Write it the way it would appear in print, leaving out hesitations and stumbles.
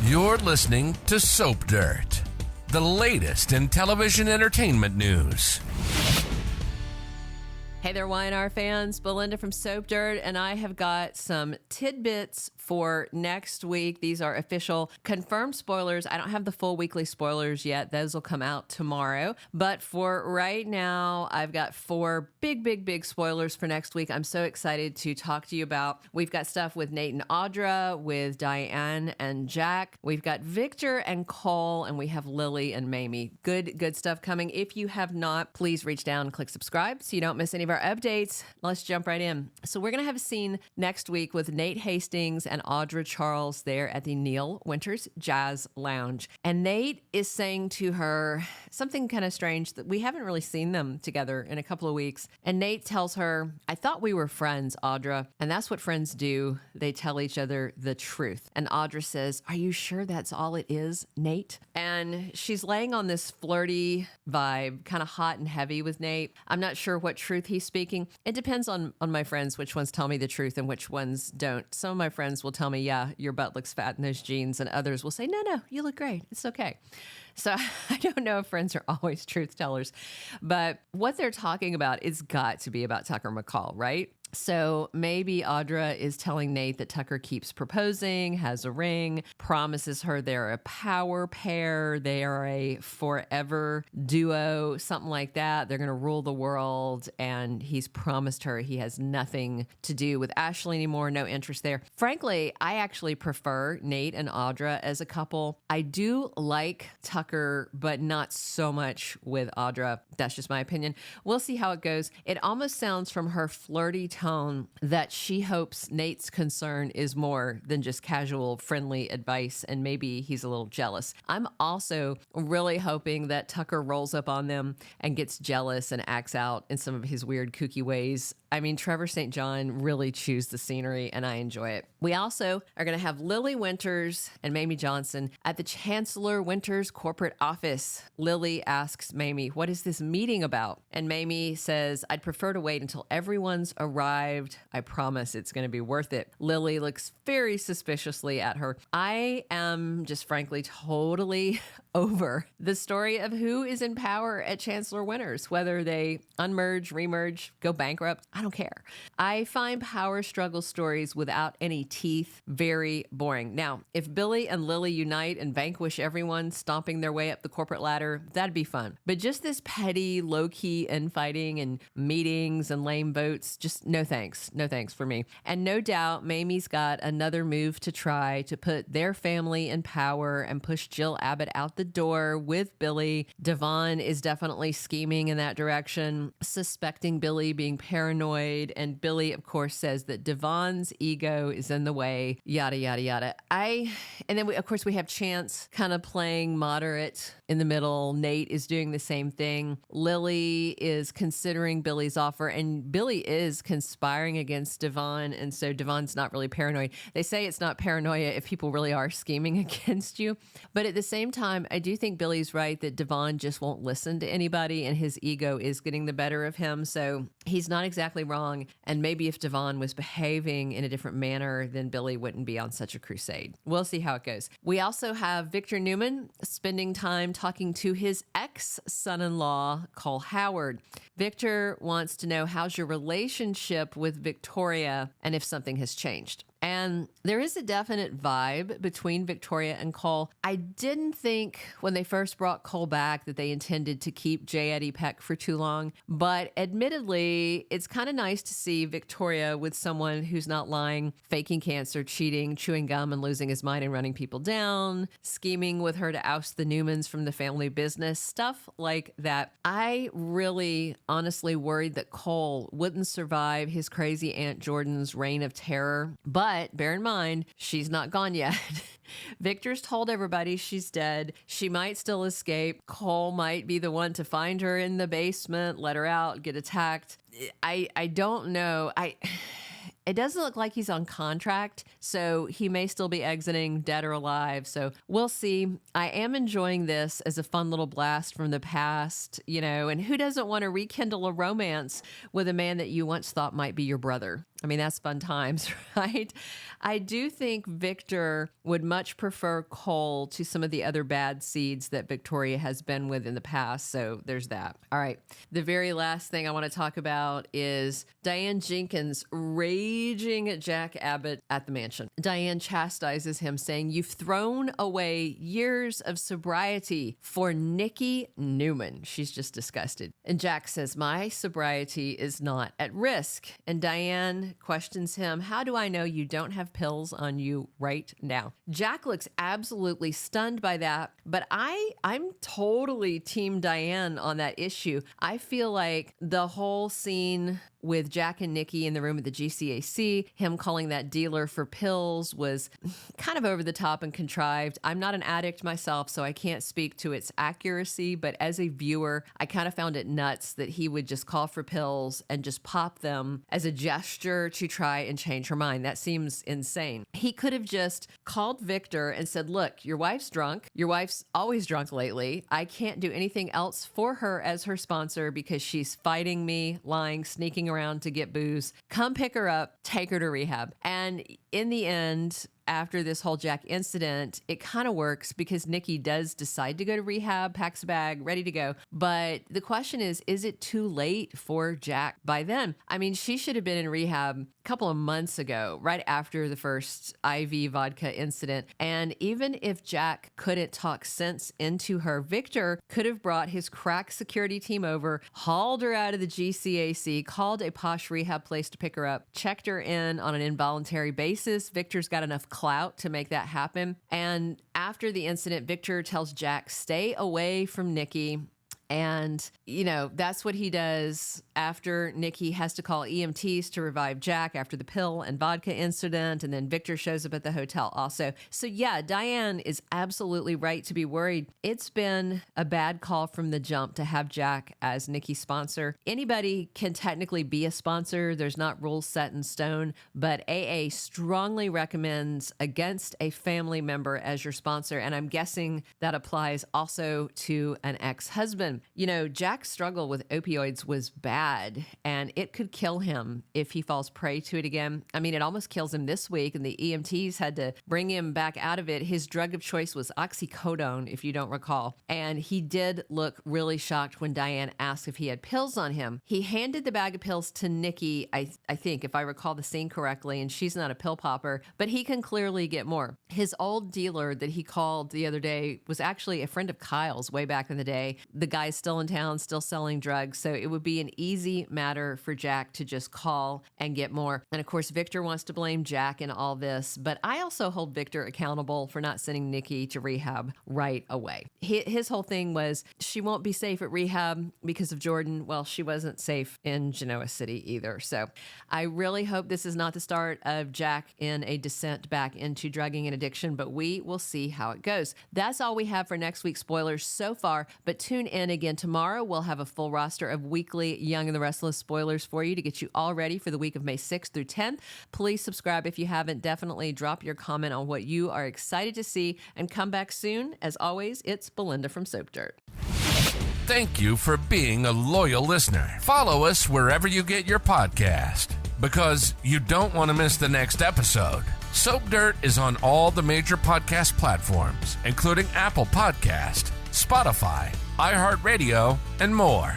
You're listening to Soap Dirt, the latest in television entertainment news. Hey there, Y&R fans. Belinda from Soap Dirt, and I have got some tidbits for next week. These are official confirmed spoilers. I don't have the full weekly spoilers yet. Those will come out tomorrow. But for right now, I've got 4 big spoilers for next week. I'm so excited to talk to you about. We've got stuff with Nate and Audra, with Diane and Jack. We've got Victor and Cole, and we have Lily and Mamie. Good stuff coming. If you have not, please reach down and click subscribe so you don't miss any of our updates. Let's jump right in. So we're going to have a scene next week with Nate Hastings and Audra Charles there at the Neil Winters Jazz Lounge. And Nate is saying to her something kind of strange that we haven't really seen them together in a couple of weeks. And Nate tells her, "I thought we were friends, Audra." And that's what friends do. They tell each other the truth. And Audra says, "Are you sure that's all it is, Nate?" And she's laying on this flirty vibe, kind of hot and heavy with Nate. I'm not sure what truth he's speaking. It depends on my friends, which ones tell me the truth and which ones don't. Some of my friends will tell me, "Yeah, your butt looks fat in those jeans," and others will say, no, you look great. It's okay. So I don't know if friends are always truth tellers, but what they're talking about, it's got to be about Tucker McCall, right? So maybe Audra is telling Nate that Tucker keeps proposing, has a ring, promises her they're a power pair, they are a forever duo, something like that. They're going to rule the world, and he's promised her he has nothing to do with Ashley anymore, no interest there. Frankly, I actually prefer Nate and Audra as a couple. I do like Tucker, but not so much with Audra. That's just my opinion. We'll see how it goes. It almost sounds from her flirty tone that she hopes Nate's concern is more than just casual, friendly advice, and maybe he's a little jealous. I'm also really hoping that Tucker rolls up on them and gets jealous and acts out in some of his weird, kooky ways. I mean, Trevor St. John really chews the scenery, and I enjoy it. We also are going to have Lily Winters and Mamie Johnson at the Chancellor Winters corporate office. Lily asks Mamie, "What is this meeting about?" And Mamie says, "I'd prefer to wait until everyone's arrived. I promise it's going to be worth it." Lily looks very suspiciously at her. I am just frankly totally over the story of who is in power at Chancellor Winters, whether they unmerge, remerge, go bankrupt. I don't care. I find power struggle stories without any teeth very boring. Now, if Billy and Lily unite and vanquish everyone, stomping their way up the corporate ladder, that'd be fun. But just this petty, low-key infighting and meetings and lame votes, just no thanks. No thanks for me. And no doubt, Mamie's got another move to try to put their family in power and push Jill Abbott out the door with Billy. Devon is definitely scheming in that direction, suspecting Billy being paranoid, and Billy, of course, says that Devon's ego is in the way, yada, yada, yada. And then, of course, we have Chance kind of playing moderate in the middle. Nate is doing the same thing. Lily is considering Billy's offer, and Billy is conspiring against Devon, and so Devon's not really paranoid. They say it's not paranoia if people really are scheming against you, but at the same time, I do think Billy's right that Devon just won't listen to anybody, and his ego is getting the better of him, so he's not exactly wrong, and maybe if Devon was behaving in a different manner, then Billy wouldn't be on such a crusade. We'll see how it goes. We also have Victor Newman spending time talking to his ex-son-in-law, Cole Howard. Victor wants to know, how's your relationship with Victoria and if something has changed. And there is a definite vibe between Victoria and Cole. I didn't think when they first brought Cole back that they intended to keep J. Eddie Peck for too long. But admittedly, it's kind of nice to see Victoria with someone who's not lying, faking cancer, cheating, chewing gum and losing his mind and running people down, scheming with her to oust the Newmans from the family business, stuff like that. I really honestly worried that Cole wouldn't survive his crazy Aunt Jordan's reign of terror. But bear in mind, she's not gone yet. Victor's told everybody she's dead. She might still escape. Cole might be the one to find her in the basement, let her out, get attacked. I don't know. It doesn't look like he's on contract, so he may still be exiting dead or alive. So we'll see. I am enjoying this as a fun little blast from the past, and who doesn't want to rekindle a romance with a man that you once thought might be your brother? I mean, that's fun times, right? I do think Victor would much prefer Cole to some of the other bad seeds that Victoria has been with in the past. So there's that. All right. The very last thing I want to talk about is Diane Jenkins raging at Jack Abbott at the mansion. Diane chastises him, saying, "You've thrown away years of sobriety for Nikki Newman." She's just disgusted. And Jack says, "My sobriety is not at risk." And Diane questions him, "How do I know you don't have pills on you right now?" Jack looks absolutely stunned by that, but I'm totally team Diane on that issue. I feel like the whole scene with Jack and Nikki in the room at the GCAC, him calling that dealer for pills was kind of over the top and contrived. I'm not an addict myself, so I can't speak to its accuracy, but as a viewer, I kind of found it nuts that he would just call for pills and just pop them as a gesture to try and change her mind. That seems insane. He could have just called Victor and said, "Look, your wife's drunk. Your wife's always drunk lately. I can't do anything else for her as her sponsor because she's fighting me, lying, sneaking around to get booze. Come pick her up, take her to rehab." And in the end, after this whole Jack incident, it kind of works because Nikki does decide to go to rehab, packs a bag, ready to go. But the question is it too late for Jack by then? I mean, she should have been in rehab a couple of months ago, right after the first IV vodka incident. And even if Jack couldn't talk sense into her, Victor could have brought his crack security team over, hauled her out of the GCAC, called a posh rehab place to pick her up, checked her in on an involuntary basis. Victor's got enough clout to make that happen. And after the incident, Victor tells Jack, "Stay away from Nikki." And, that's what he does after Nikki has to call EMTs to revive Jack after the pill and vodka incident. And then Victor shows up at the hotel also. So yeah, Diane is absolutely right to be worried. It's been a bad call from the jump to have Jack as Nikki's sponsor. Anybody can technically be a sponsor. There's not rules set in stone, but AA strongly recommends against a family member as your sponsor. And I'm guessing that applies also to an ex-husband. Jack's struggle with opioids was bad, and it could kill him if he falls prey to it again. I mean, it almost kills him this week, and the EMTs had to bring him back out of it. His drug of choice was oxycodone, if you don't recall. And he did look really shocked when Diane asked if he had pills on him. He handed the bag of pills to Nikki, I think, if I recall the scene correctly, and she's not a pill popper, but he can clearly get more. His old dealer that he called the other day was actually a friend of Kyle's way back in the day. The guy's still in town, still selling drugs, so it would be an easy matter for Jack to just call and get more. And of course, Victor wants to blame Jack in all this, but I also hold Victor accountable for not sending Nikki to rehab right away. His whole thing was she won't be safe at rehab because of Jordan. Well, she wasn't safe in Genoa City either. So I really hope this is not the start of Jack in a descent back into drugging and addiction, but we will see how it goes. That's all we have for next week's spoilers so far, but tune in again tomorrow. We'll have a full roster of weekly Young and the Restless spoilers for you to get you all ready for the week of May 6th through 10th. Please subscribe if you haven't. Definitely drop your comment on what you are excited to see and come back soon. As always, it's Belinda from Soap Dirt. Thank you for being a loyal listener. Follow us wherever you get your podcast, because you don't want to miss the next episode. Soap Dirt is on all the major podcast platforms, including Apple Podcast, Spotify, iHeartRadio, and more.